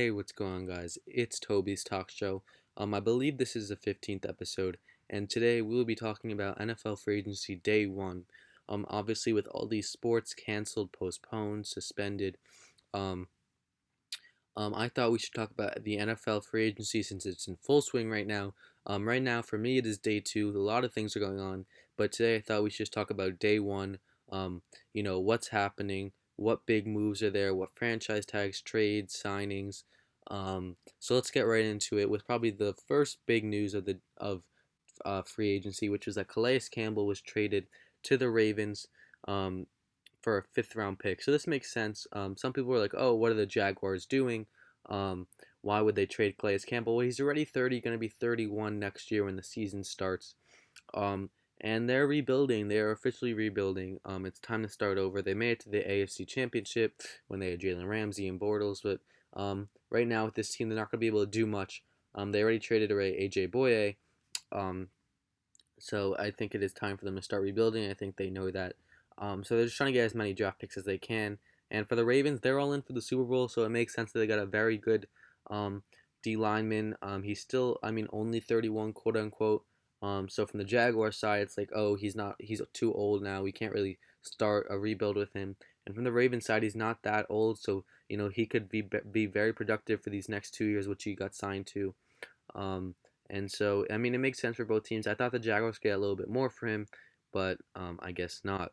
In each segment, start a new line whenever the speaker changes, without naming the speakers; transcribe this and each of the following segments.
Hey, what's going on, guys? It's Tobey'S Talkshow. I believe this is the 15th episode, and today we'll be talking about NFL free agency day one. Obviously, with all these sports canceled, postponed, suspended, um, I thought we should talk about the NFL free agency since it's in full swing right now. Right now, for me, it is day two. A lot of things are going on, but today I thought we should just talk about day one. What's happening, what big moves are there, what franchise tags, trades, signings. So let's get right into it with probably the first big news of free agency, which was that Calais Campbell was traded to the Ravens. Um, for a fifth round pick. So this makes sense. Some people were like, "Oh, what are the Jaguars doing? Um, why would they trade Calais Campbell?" Well, he's already 30, going to be 31 next year when the season starts. Um, and they're rebuilding. They're officially rebuilding. It's time to start over. They made it to the AFC Championship when they had Jalen Ramsey and Bortles, but right now with this team, they're not going to be able to do much. They already traded away AJ Boye. Um, so I think it is time for them to start rebuilding. I think they know that. So they're just trying to get as many draft picks as they can. And for the Ravens, they're all in for the Super Bowl, so it makes sense that they got a very good um, D lineman. He's still, only 31, quote unquote. So from the Jaguar side, it's like, oh, he's too old now. We can't really start a rebuild with him. And from the Ravens side, he's not that old, so he could be very productive for these next 2 years, which he got signed to. Um, and so, it makes sense for both teams. I thought the Jaguars could get a little bit more for him, but I guess not.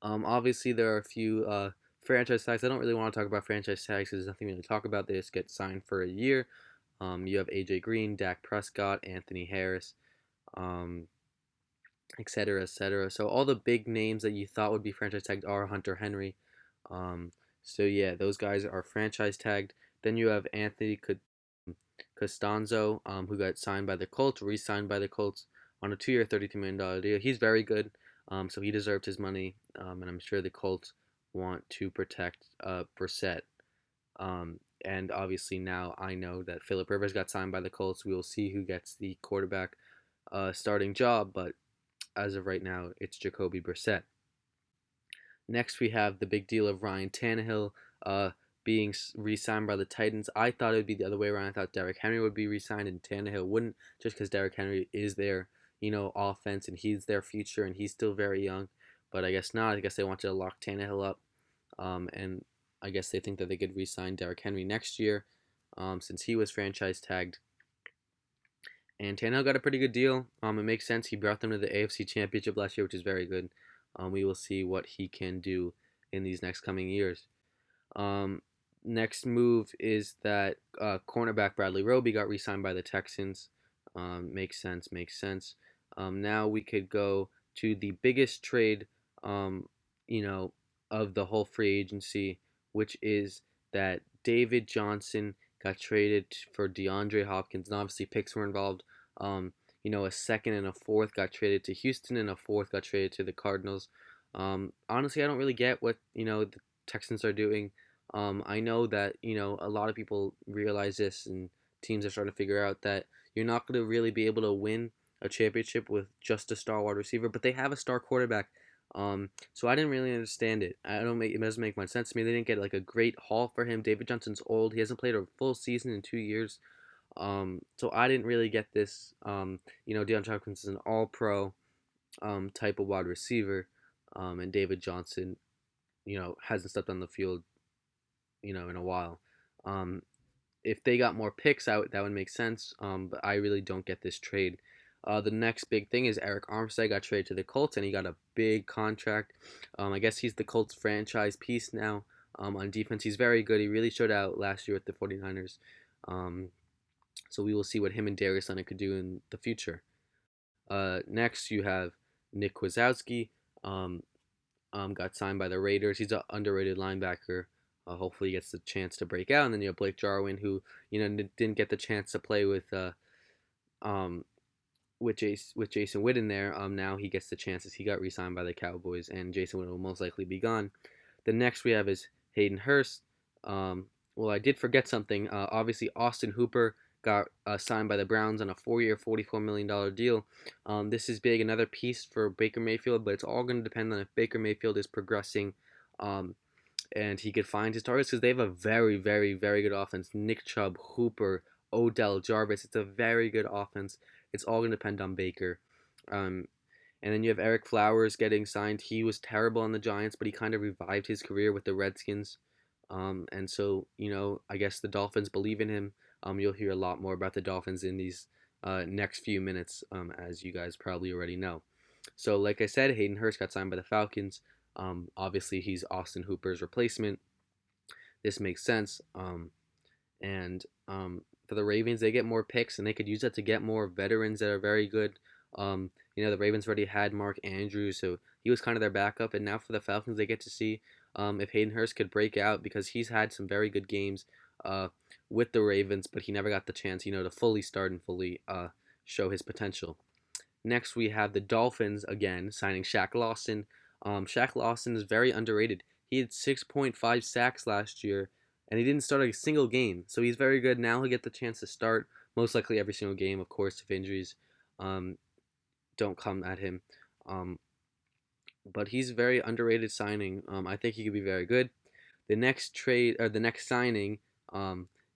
Obviously, there are a few franchise tags. I don't really want to talk about franchise tags because there's nothing really to talk about. They just get signed for a year. You have AJ Green, Dak Prescott, Anthony Harris, um, et cetera, et cetera. So all the big names that you thought would be franchise tagged are Hunter Henry. Um, so yeah, those guys are franchise tagged. Then you have Anthony Costanzo, who got signed by the Colts, re-signed by the Colts on a 2-year, $32 million deal. He's very good, so he deserved his money, and I'm sure the Colts want to protect Brissett. And obviously now I know that Philip Rivers got signed by the Colts. We will see who gets the quarterback starting job, but as of right now, it's Jacoby Brissett. Next, we have the big deal of Ryan Tannehill being re-signed by the Titans. I thought it would be the other way around. I thought Derrick Henry would be re-signed and Tannehill wouldn't, just because Derrick Henry is their, offense and he's their future and he's still very young. But I guess not. I guess they wanted to lock Tannehill up, and I guess they think that they could re-sign Derrick Henry next year, since he was franchise tagged. And Tannehill got a pretty good deal. It makes sense. He brought them to the AFC Championship last year, which is very good. We will see what he can do in these next coming years. Um, Next move is that cornerback Bradley Roby got re-signed by the Texans. Makes sense. Makes sense. Now we could go to the biggest trade, um, you know, of the whole free agency, which is that David Johnson got traded for DeAndre Hopkins, and obviously picks were involved. A second and a fourth got traded to Houston, and a fourth got traded to the Cardinals. Honestly, I don't really get what the Texans are doing. I know that a lot of people realize this, and teams are starting to figure out that you're not going to really be able to win a championship with just a star wide receiver, but they have a star quarterback. So I didn't really understand it. It doesn't make much sense to me. They didn't get like a great haul for him. David Johnson's old. He hasn't played a full season in 2 years. So I didn't really get this. DeAndre Hopkins is an all-pro type of wide receiver, and David Johnson, hasn't stepped on the field, in a while. Um, if they got more picks out, that would make sense. But I really don't get this trade. The next big thing is Eric Armstead got traded to the Colts, and he got a big contract. I guess he's the Colts franchise piece now. On defense, he's very good. He really showed out last year with the 49ers. So we will see what him and Darius Leonard could do in the future. Next, you have Nick Kwiatkowski. Got signed by the Raiders. He's an underrated linebacker. Hopefully, he gets the chance to break out. And then you have Blake Jarwin, who didn't get the chance to play um, with Jason Witten there. Now he gets the chances. He got re-signed by the Cowboys, and Jason Witten will most likely be gone. The next we have is Hayden Hurst. Well, I did forget something. Obviously, Austin Hooper got signed by the Browns on a 4-year, $44 million deal. This is big, another piece for Baker Mayfield, but it's all going to depend on if Baker Mayfield is progressing and he could find his targets because they have a very, very, very good offense. Nick Chubb, Hooper, Odell, Jarvis. It's a very good offense. It's all going to depend on Baker. Um, and then you have Eric Flowers getting signed. He was terrible on the Giants, but he kind of revived his career with the Redskins. And so, I guess the Dolphins believe in him. You'll hear a lot more about the Dolphins in these next few minutes, as you guys probably already know. So, like I said, Hayden Hurst got signed by the Falcons. Obviously, he's Austin Hooper's replacement. This makes sense. And for the Ravens, they get more picks, and they could use that to get more veterans that are very good. The Ravens already had Mark Andrews, so he was kind of their backup. And now for the Falcons, they get to see if Hayden Hurst could break out because he's had some very good games with the Ravens, but he never got the chance, to fully start and fully show his potential. Next, we have the Dolphins again signing Shaq Lawson. Shaq Lawson is very underrated. He had 6.5 sacks last year, and he didn't start a single game. So he's very good. Now he'll get the chance to start most likely every single game, of course, if injuries don't come at him. But he's a very underrated signing. I think he could be very good. The next trade or the next signing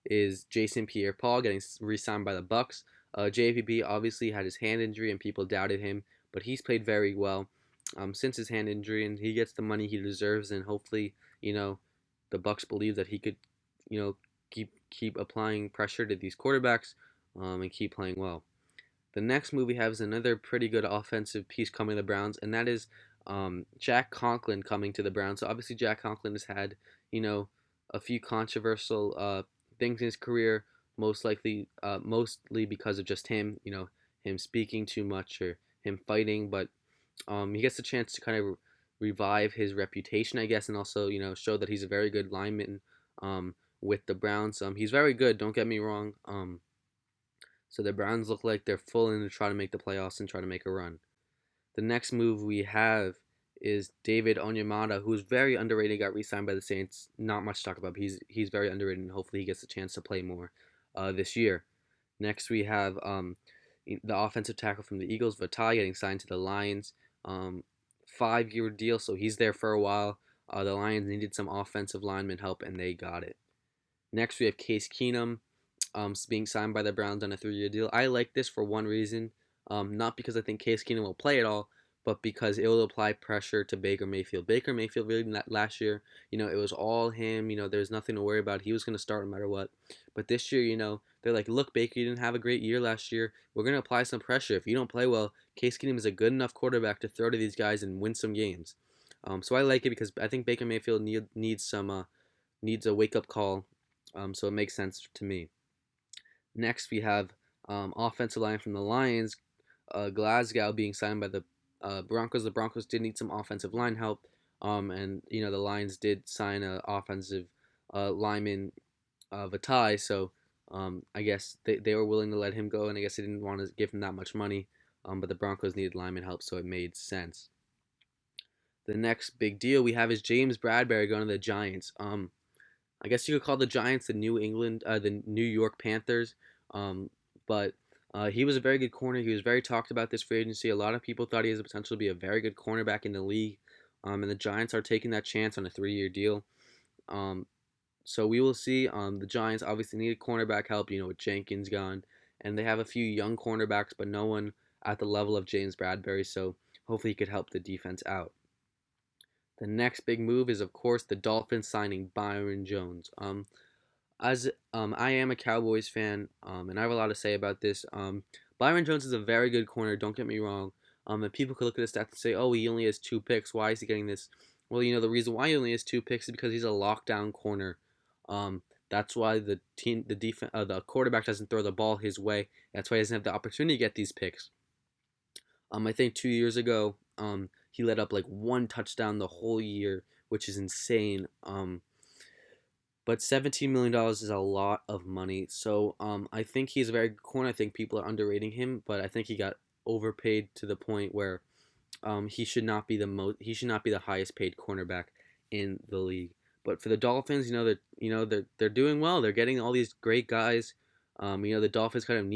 is Jason Pierre-Paul getting re-signed by the Bucks. JPP obviously had his hand injury and people doubted him, but he's played very well since his hand injury, and he gets the money he deserves. And hopefully, the Bucks believe that he could, keep applying pressure to these quarterbacks and keep playing well. The next move we have is another pretty good offensive piece coming to the Browns, and that is Jack Conklin coming to the Browns. So obviously Jack Conklin has had, a few controversial things in his career, mostly because of just him, him speaking too much or him fighting. But he gets a chance to kind of revive his reputation, I guess, and also, show that he's a very good lineman with the Browns. He's very good, don't get me wrong. So the Browns look like they're full in to try to make the playoffs and try to make a run. The next move we have is David Onyemata, who's very underrated, got re-signed by the Saints. Not much to talk about, but he's very underrated, and hopefully he gets a chance to play more this year. Next we have the offensive tackle from the Eagles, Vitae, getting signed to the Lions. 5-year deal, so he's there for a while. The Lions needed some offensive lineman help, and they got it. Next we have Case Keenum being signed by the Browns on a 3-year deal. I like this for one reason. Not because I think Case Keenum will play at all, but because it will apply pressure to Baker Mayfield. Baker Mayfield really last year, it was all him. There's nothing to worry about. He was going to start no matter what. But this year, they're like, look, Baker, you didn't have a great year last year. We're going to apply some pressure. If you don't play well, Case Keenum is a good enough quarterback to throw to these guys and win some games. So I like it because I think Baker Mayfield needs a wake-up call. So it makes sense to me. Next, we have offensive line from the Lions, Glasgow being signed by the Broncos. The Broncos did need some offensive line help, and the Lions did sign an offensive lineman, Vitae. So I guess they were willing to let him go, and I guess they didn't want to give him that much money. But the Broncos needed lineman help, so it made sense. The next big deal we have is James Bradbury going to the Giants. I guess you could call the Giants the New York Panthers. But he was a very good corner. He was very talked about this free agency. A lot of people thought he has the potential to be a very good cornerback in the league. And the Giants are taking that chance on a 3-year deal. So we will see. The Giants obviously needed cornerback help, with Jenkins gone. And they have a few young cornerbacks, but no one at the level of James Bradbury. So hopefully he could help the defense out. The next big move is, of course, the Dolphins signing Byron Jones. As I am a Cowboys fan, and I have a lot to say about this. Byron Jones is a very good corner. Don't get me wrong. And people could look at his stats and say, "Oh, he only has 2 picks. Why is he getting this?" Well, the reason why he only has 2 picks is because he's a lockdown corner. That's why the quarterback doesn't throw the ball his way. That's why he doesn't have the opportunity to get these picks. I think 2 years ago, he let up like 1 touchdown the whole year, which is insane. But $17 million is a lot of money. So I think he's a very good corner. I think people are underrating him, but I think he got overpaid to the point where he should not be the highest paid cornerback in the league. But for the Dolphins, they're doing well. They're getting all these great guys. The Dolphins kind of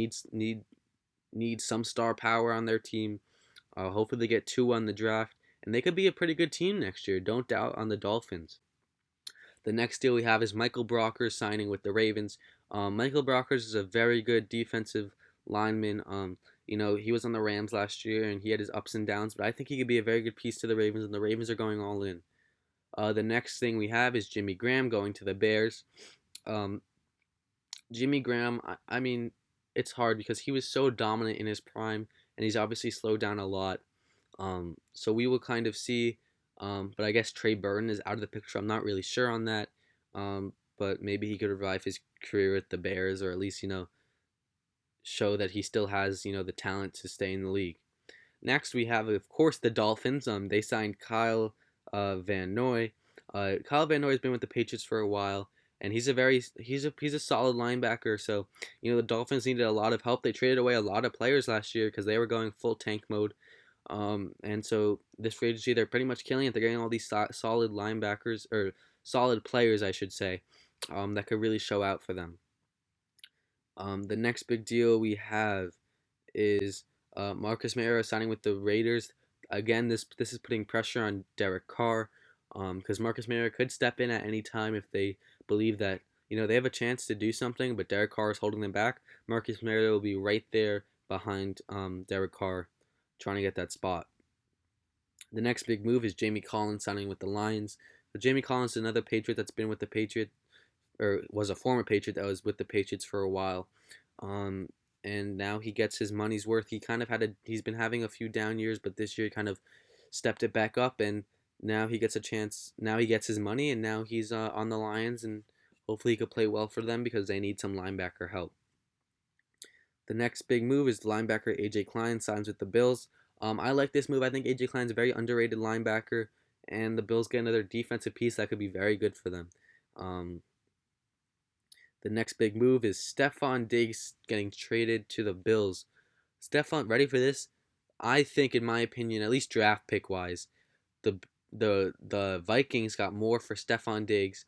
need some star power on their team. Hopefully they get 2 on the draft, and they could be a pretty good team next year. Don't doubt on the Dolphins. The next deal we have is Michael Brockers signing with the Ravens. Michael Brockers is a very good defensive lineman. He was on the Rams last year and he had his ups and downs, but I think he could be a very good piece to the Ravens, and the Ravens are going all in. The next thing we have is Jimmy Graham going to the Bears. Um, Jimmy Graham, I mean, it's hard because he was so dominant in his prime, and he's obviously slowed down a lot. So we will kind of see. But I guess Trey Burton is out of the picture. I'm not really sure on that. But maybe he could revive his career with the Bears, or at least show that he still has the talent to stay in the league. Next, we have, of course, the Dolphins. They signed Kyle Van Noy. Kyle Van Noy has been with the Patriots for a while, and he's a solid linebacker. So the Dolphins needed a lot of help. They traded away a lot of players last year because they were going full tank mode. And so this free agency, they're pretty much killing it. They're getting all these solid linebackers, or solid players, I should say, that could really show out for them. The next big deal we have is Marcus Mariota signing with the Raiders. Again, this is putting pressure on Derek Carr, because Marcus Mariota could step in at any time if they believe that they have a chance to do something, but Derek Carr is holding them back. Marcus Mariota will be right there behind Derek Carr, trying to get that spot. The next big move is Jamie Collins signing with the Lions. But Jamie Collins is another Patriot that's been with the Patriots, or was a former Patriot that was with the Patriots for a while. And now he gets his money's worth. He's been having a few down years, but this year he kind of stepped it back up, and now he gets a chance. Now he gets his money, and now he's on the Lions, and hopefully he could play well for them because they need some linebacker help. The next big move is linebacker AJ Klein signs with the Bills. I like this move. I think AJ Klein's a very underrated linebacker, and the Bills get another defensive piece that could be very good for them. The next big move is Stefon Diggs getting traded to the Bills. Ready for this? I think, in my opinion, at least draft pick wise, the the Vikings got more for Stefon Diggs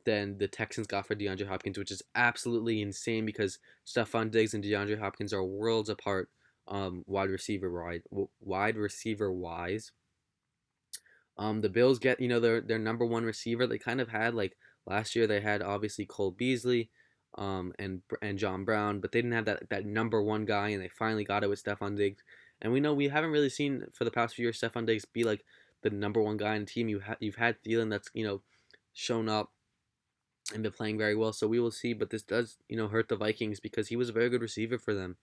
than the Texans got for DeAndre Hopkins, which is absolutely insane because Stefon Diggs and DeAndre Hopkins are worlds apart, wide receiver wise. The Bills get their number one receiver. They kind of had, like, last year they had obviously Cole Beasley, and John Brown, but they didn't have that number one guy, and they finally got it with Stefon Diggs. And we haven't really seen for the past few years Stefon Diggs be like the number one guy in the team. You've had Thielen that's shown up and been playing very well. So we will see, but this does hurt the Vikings because he was a very good receiver for them.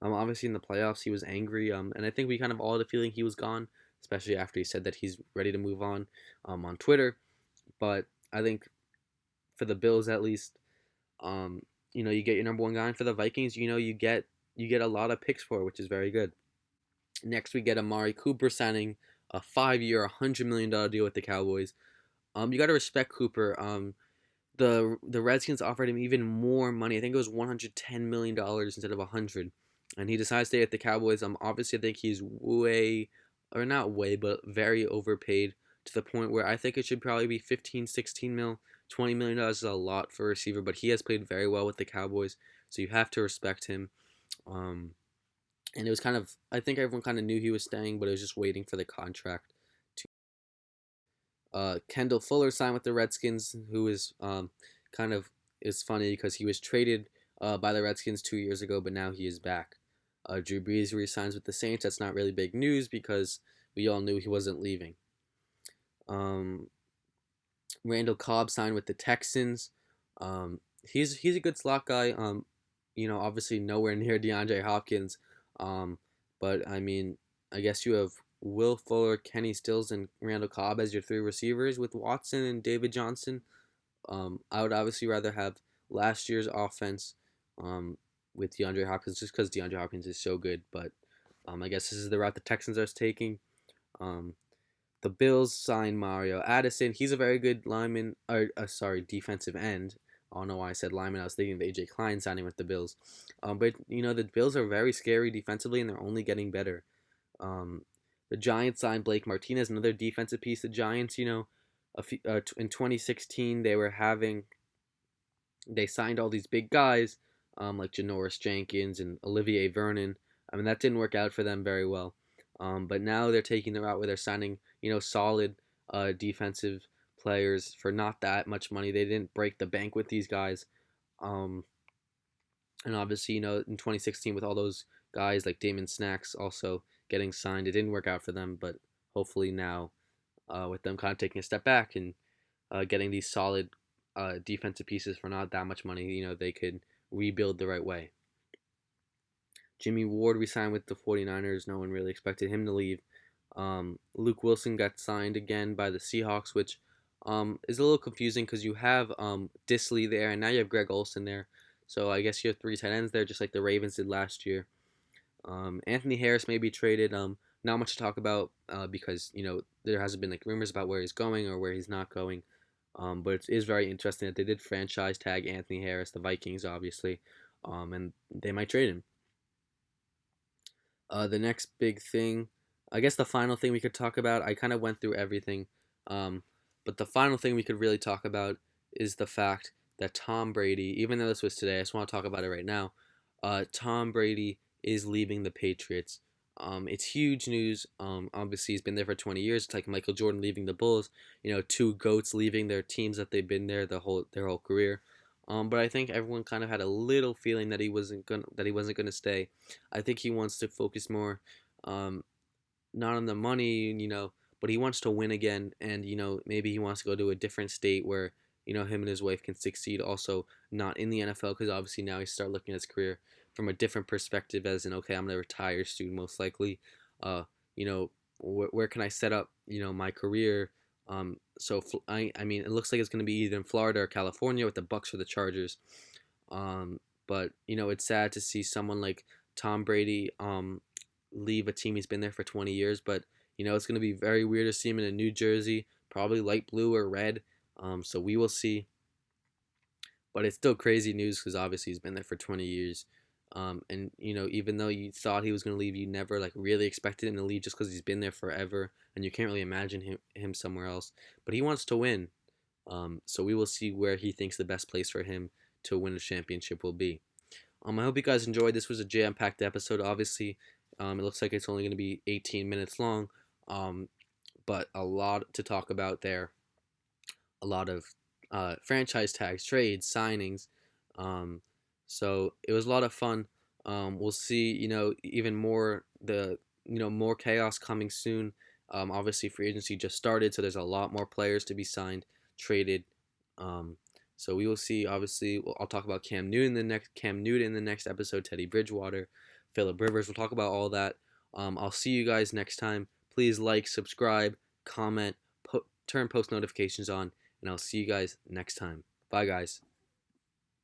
Obviously in the playoffs he was angry, and I think we kind of all had a feeling he was gone, especially after he said that he's ready to move on Twitter. But I think for the Bills at least, you get your number one guy, and for the Vikings, you get a lot of picks for it, which is very good. Next we get Amari Cooper signing a 5-year, $100 million deal with the Cowboys. You got to respect Cooper. The Redskins offered him even more money. I think it was $110 million instead of $100, and he decides to stay at the Cowboys. Obviously I think he's not way, but very overpaid to the point where I think it should probably be 15, 16 mil. $20 million is a lot for a receiver, but he has played very well with the Cowboys, so you have to respect him. And it was I think everyone kind of knew he was staying, but it was just waiting for the contract to. Kendall Fuller signed with the Redskins, who is is funny because he was traded by the Redskins 2 years ago, but now he is back. Drew Brees re-signs with the Saints. That's not really big news because we all knew he wasn't leaving. Randall Cobb signed with the Texans. He's a good slot guy. Obviously nowhere near DeAndre Hopkins. But I mean, I guess you have Will Fuller, Kenny Stills, and Randall Cobb as your three receivers with Watson and David Johnson. I would obviously rather have last year's offense with DeAndre Hopkins just because DeAndre Hopkins is so good. But I guess this is the route the Texans are taking. The Bills signed Mario Addison. He's a very good defensive end. I don't know why I said lineman. I was thinking of AJ Klein signing with the Bills. But the Bills are very scary defensively, and they're only getting better. The Giants signed Blake Martinez, another defensive piece. The Giants, in 2016, they signed all these big guys, like Janoris Jenkins and Olivier Vernon. I mean, that didn't work out for them very well. But now they're taking the route where they're signing, solid defensive players for not that much money. They didn't break the bank with these guys. Um, and obviously, in 2016 with all those guys like Damon Snacks also getting signed, it didn't work out for them. But hopefully now, with them kind of taking a step back and getting these solid defensive pieces for not that much money, they could rebuild the right way. Jimmy Ward re-signed with the 49ers. No one really expected him to leave. Luke Wilson got signed again by the Seahawks, which is a little confusing because you have Disley there, and now you have Greg Olsen there. So I guess you have three tight ends there, just like the Ravens did last year. Anthony Harris may be traded. Not much to talk about because there hasn't been like rumors about where he's going or where he's not going. But it is very interesting that they did franchise tag Anthony Harris, the Vikings, obviously, and they might trade him. The next big thing, I guess the final thing we could talk about, I kind of went through everything, but the final thing we could really talk about is the fact that Tom Brady, even though this was today, I just want to talk about it right now. Tom Brady is leaving the Patriots. It's huge news. Obviously, he's been there for 20 years. It's like Michael Jordan leaving the Bulls. Two goats leaving their teams that they've been there their whole career. But I think everyone kind of had a little feeling that he wasn't gonna stay. I think he wants to focus more, not on the money, but he wants to win again, and maybe he wants to go to a different state where him and his wife can succeed. Also, not in the NFL because obviously now he start looking at his career from a different perspective, as in okay, I'm gonna retire soon, most likely. Where can I set up my career? I mean, it looks like it's going to be either in Florida or California with the Bucks or the Chargers. But it's sad to see someone like Tom Brady leave a team he's been there for 20 years. But it's going to be very weird to see him in a New Jersey, probably light blue or red. So we will see. But it's still crazy news because obviously he's been there for 20 years. And even though you thought he was going to leave, you never like really expected him to leave just because he's been there forever, and you can't really imagine him somewhere else. But he wants to win, so we will see where he thinks the best place for him to win a championship will be. I hope you guys enjoyed. This was a jam-packed episode. Obviously, it looks like it's only going to be 18 minutes long, but a lot to talk about there. A lot of franchise tags, trades, signings. So it was a lot of fun. We'll see, even more more chaos coming soon. Obviously, free agency just started, so there's a lot more players to be signed, traded. So we will see. Obviously, I'll talk about Cam Newton in the next episode. Teddy Bridgewater, Phillip Rivers. We'll talk about all that. I'll see you guys next time. Please like, subscribe, comment, turn post notifications on, and I'll see you guys next time. Bye, guys.